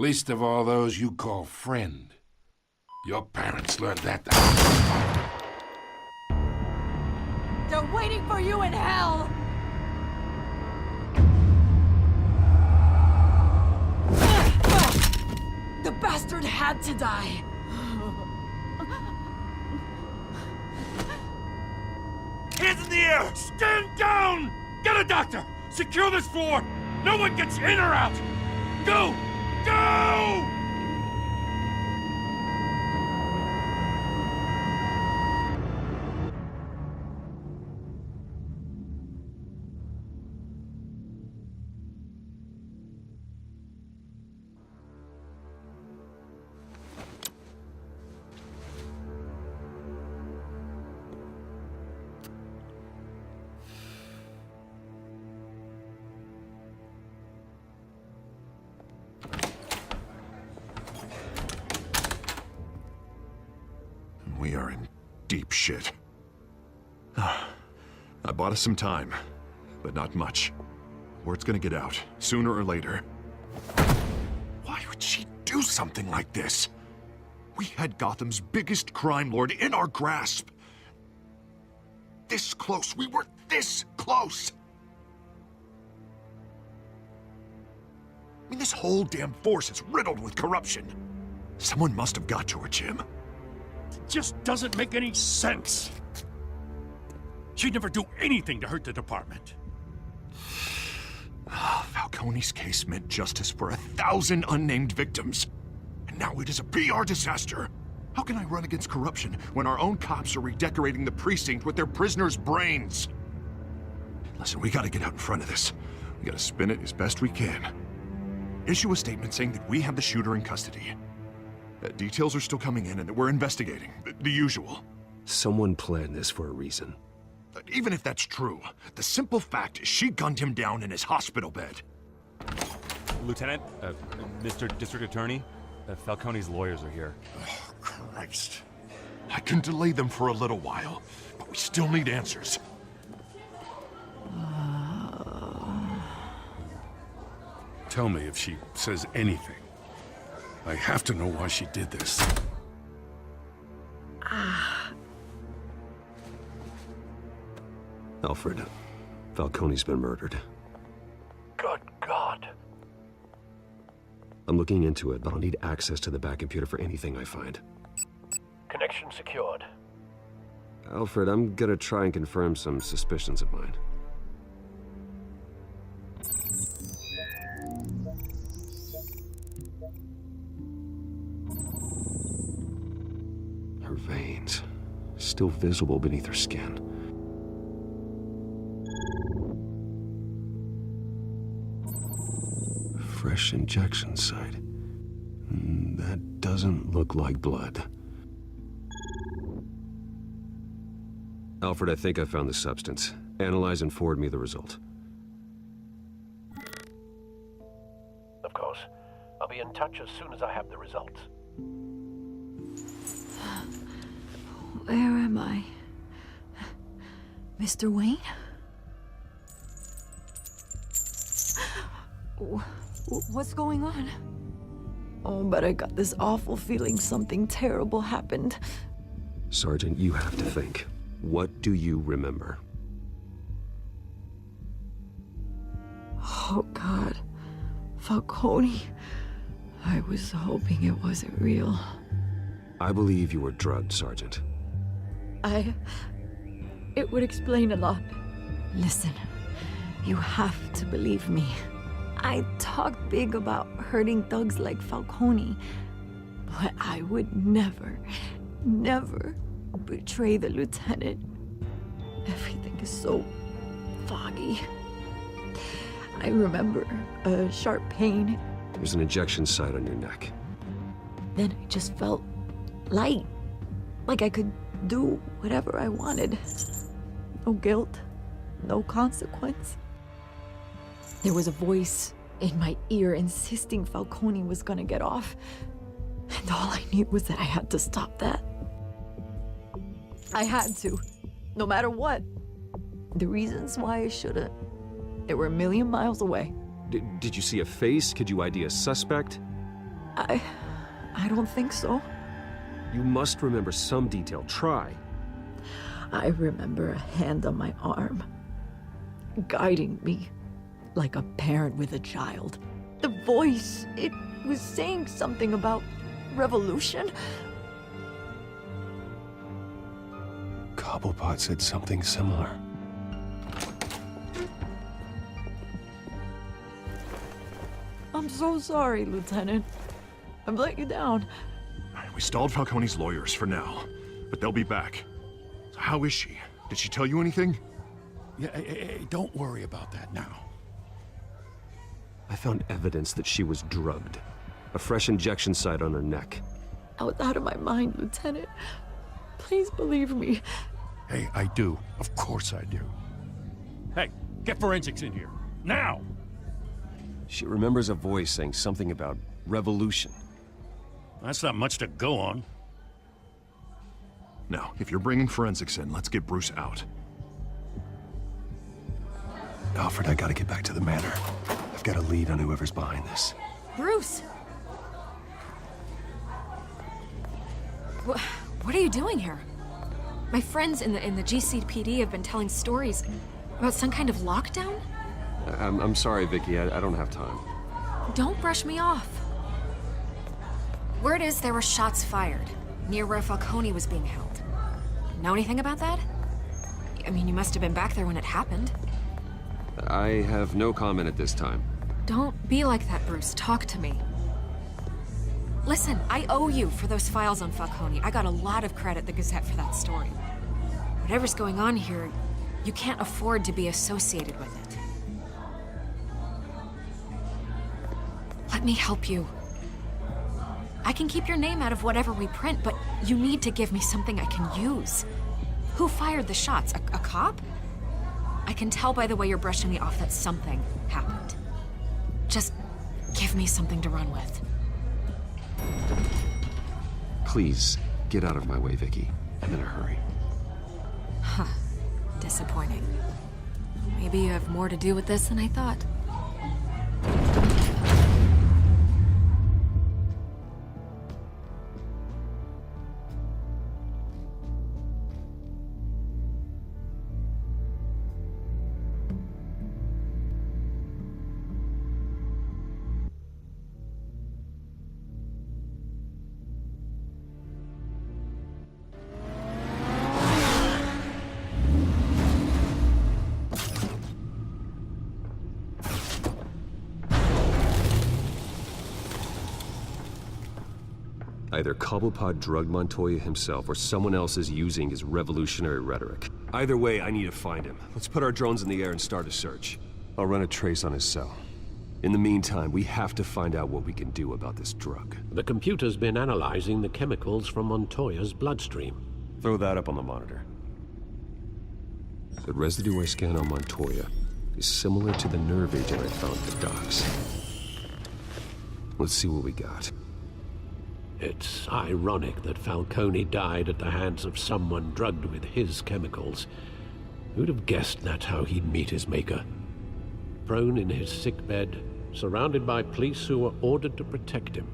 Least of all those you call friend. Your parents learned that. They're waiting for you in hell! The bastard had to die! Hands in the air! Stand down! Get a doctor! Secure this floor! No one gets in or out! Go! Go! We are in deep shit. I bought us some time, but not much. Word's gonna get out, sooner or later. Why would she do something like this? We had Gotham's biggest crime lord in our grasp. This close, we were this close! I mean, this whole damn force is riddled with corruption. Someone must have got to her, Jim. Just doesn't make any sense. She'd never do anything to hurt the department. Falcone's case meant justice for 1,000 unnamed victims. And now it is a PR disaster. How can I run against corruption when our own cops are redecorating the precinct with their prisoners' brains? Listen, we gotta get out in front of this. We gotta spin it as best we can. Issue a statement saying that we have the shooter in custody. Details are still coming in and that we're investigating. The usual. Someone planned this for a reason. Even if that's true, the simple fact is she gunned him down in his hospital bed. Lieutenant, Mr. District Attorney, Falcone's lawyers are here. Oh, Christ. I can delay them for a little while, but we still need answers. Tell me if she says anything. I have to know why she did this. Alfred, Falcone's been murdered. Good God. I'm looking into it, but I'll need access to the back computer for anything I find. Connection secured. Alfred, I'm gonna try and confirm some suspicions of mine. Her veins, still visible beneath her skin. Fresh injection site. That doesn't look like blood. Alfred, I think I found the substance. Analyze and forward me the result. Of course. I'll be in touch as soon as I have the results. Where am I? Mr. Wayne? What's going on? Oh, but I got this awful feeling something terrible happened. Sergeant, you have to think. What do you remember? Oh, God. Falcone. I was hoping it wasn't real. I believe you were drugged, Sergeant. It would explain a lot. Listen, you have to believe me. I talked big about hurting thugs like Falcone, but I would never betray the lieutenant. Everything is so foggy. I remember a sharp pain. There's an injection site on your neck. Then I just felt light, like I could do whatever I wanted. No guilt, no consequence. There was a voice in my ear insisting Falcone was gonna get off. And all I knew was that I had to stop that. I had to, no matter what. The reasons why I shouldn't, they were a million miles away. Did you see a face? Could you ID a suspect? I don't think so. You must remember some detail. Try. I remember a hand on my arm, guiding me like a parent with a child. The voice, it was saying something about revolution. Cobblepot said something similar. I'm so sorry, Lieutenant. I've let you down. We stalled Falcone's lawyers for now, but they'll be back. So how is she? Did she tell you anything? Yeah, hey, don't worry about that now. I found evidence that she was drugged. A fresh injection site on her neck. I was out of my mind, Lieutenant. Please believe me. Hey, I do. Of course I do. Hey, get forensics in here. Now! She remembers a voice saying something about revolution. That's not much to go on. Now, if you're bringing forensics in, let's get Bruce out. Alfred, I gotta get back to the manor. I've got a lead on whoever's behind this. Bruce! What are you doing here? My friends in the GCPD have been telling stories about some kind of lockdown? I'm sorry, Vicky. I don't have time. Don't brush me off. Word is there were shots fired near where Falcone was being held. Know anything about that? I mean, you must have been back there when it happened. I have no comment at this time. Don't be like that, Bruce. Talk to me. Listen, I owe you for those files on Falcone. I got a lot of credit at the Gazette for that story. Whatever's going on here, you can't afford to be associated with it. Let me help you. I can keep your name out of whatever we print, but you need to give me something I can use. Who fired the shots? A cop? I can tell by the way you're brushing me off that something happened. Just give me something to run with. Please, get out of my way, Vicky. I'm in a hurry. Huh. Disappointing. Maybe you have more to do with this than I thought. Either Cobblepot drugged Montoya himself, or someone else is using his revolutionary rhetoric. Either way, I need to find him. Let's put our drones in the air and start a search. I'll run a trace on his cell. In the meantime, we have to find out what we can do about this drug. The computer's been analyzing the chemicals from Montoya's bloodstream. Throw that up on the monitor. The residue I scan on Montoya is similar to the nerve agent I found at the docks. Let's see what we got. It's ironic that Falcone died at the hands of someone drugged with his chemicals. Who'd have guessed that's how he'd meet his maker? Prone in his sickbed, surrounded by police who were ordered to protect him.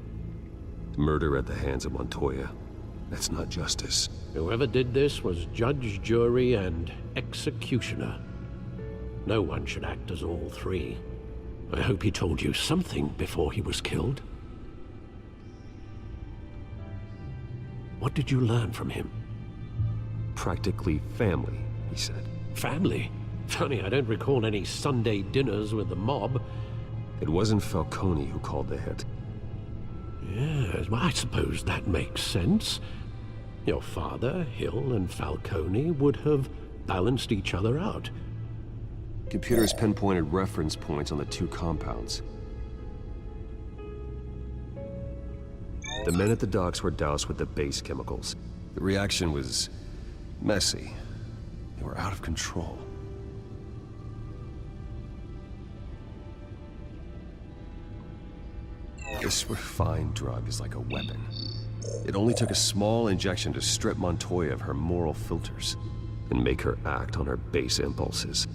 Murder at the hands of Montoya. That's not justice. Whoever did this was judge, jury, and executioner. No one should act as all three. I hope he told you something before he was killed. What did you learn from him? Practically family, he said. Family? Funny, I don't recall any Sunday dinners with the mob. It wasn't Falcone who called the hit. Yes, well, I suppose that makes sense. Your father, Hill, and Falcone would have balanced each other out. Computers pinpointed reference points on the two compounds. The men at the docks were doused with the base chemicals. The reaction was messy. They were out of control. This refined drug is like a weapon. It only took a small injection to strip Montoya of her moral filters and make her act on her base impulses.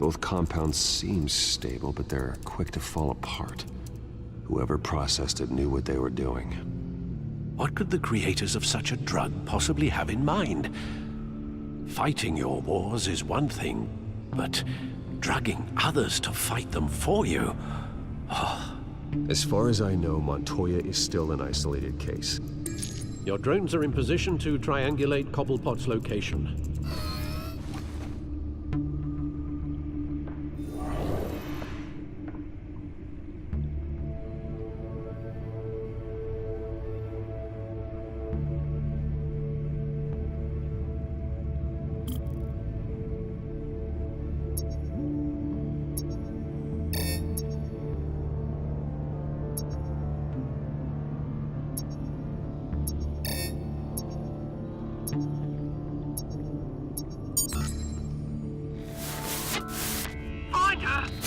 Both compounds seem stable, but they're quick to fall apart. Whoever processed it knew what they were doing. What could the creators of such a drug possibly have in mind? Fighting your wars is one thing, but drugging others to fight them for you? As far as I know, Montoya is still an isolated case. Your drones are in position to triangulate Cobblepot's location.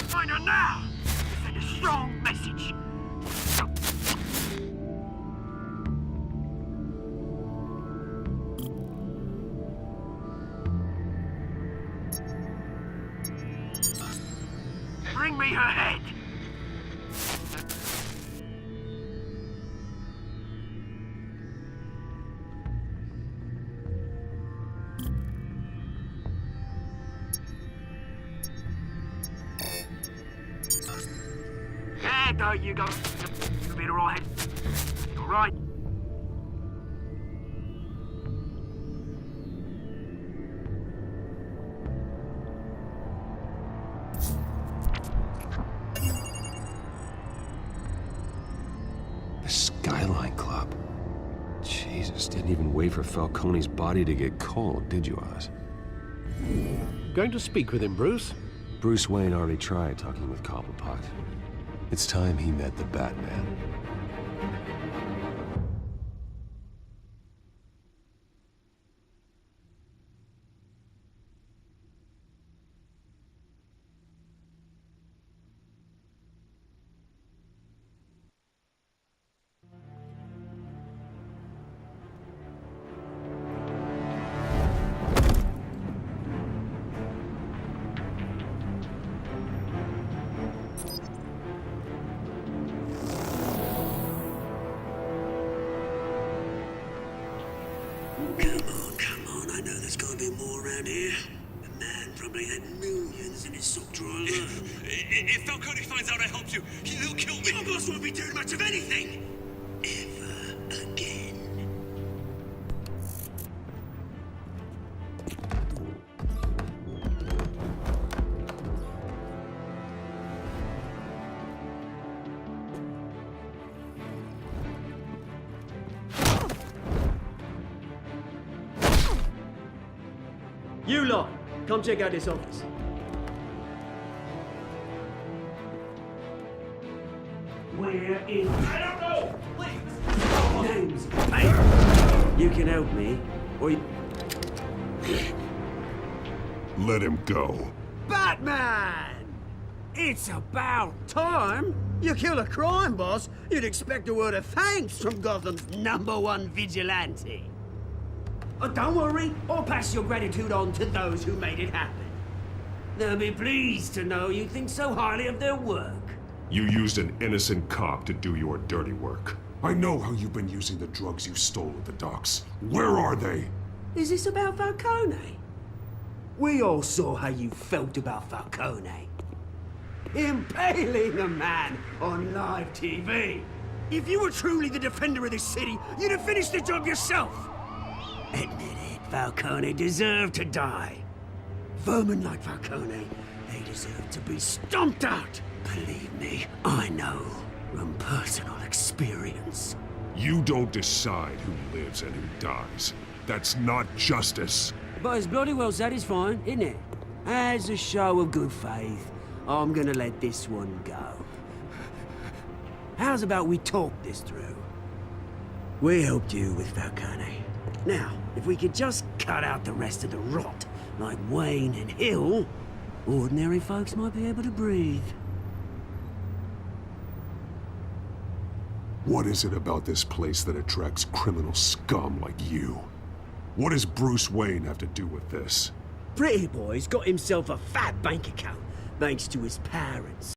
Find her now! Send a strong message! Bring me her head! There you go. You'll be all right. All right. The Skyline Club. Jesus, didn't even wait for Falcone's body to get cold, did you, Oz? Going to speak with him, Bruce? Bruce Wayne already tried talking with Cobblepot. It's time he met the Batman. Come on, I know there's gotta be more around here. The man probably had millions in his sock drawer alone. If Falcone finds out I helped you, he'll kill me! Your boss won't be doing much of anything! Ever again. You lot, come check out this office. Where is... I don't know! Please! Names, mate. You can help me, or you... Let him go. Batman! It's about time. You kill a crime boss, you'd expect a word of thanks from Gotham's #1 vigilante. Oh, don't worry, I'll pass your gratitude on to those who made it happen. They'll be pleased to know you think so highly of their work. You used an innocent cop to do your dirty work. I know how you've been using the drugs you stole at the docks. Where are they? Is this about Falcone? We all saw how you felt about Falcone. Impaling a man on live TV. If you were truly the defender of this city, you'd have finished the job yourself. Admit it, Falcone deserved to die. Vermin like Falcone, they deserve to be stomped out. Believe me, I know from personal experience. You don't decide who lives and who dies. That's not justice. But it's bloody well satisfying, isn't it? As a show of good faith, I'm gonna let this one go. How's about we talk this through? We helped you with Falcone. Now, if we could just cut out the rest of the rot, like Wayne and Hill, ordinary folks might be able to breathe. What is it about this place that attracts criminal scum like you? What does Bruce Wayne have to do with this? Pretty boy's got himself a fat bank account, thanks to his parents.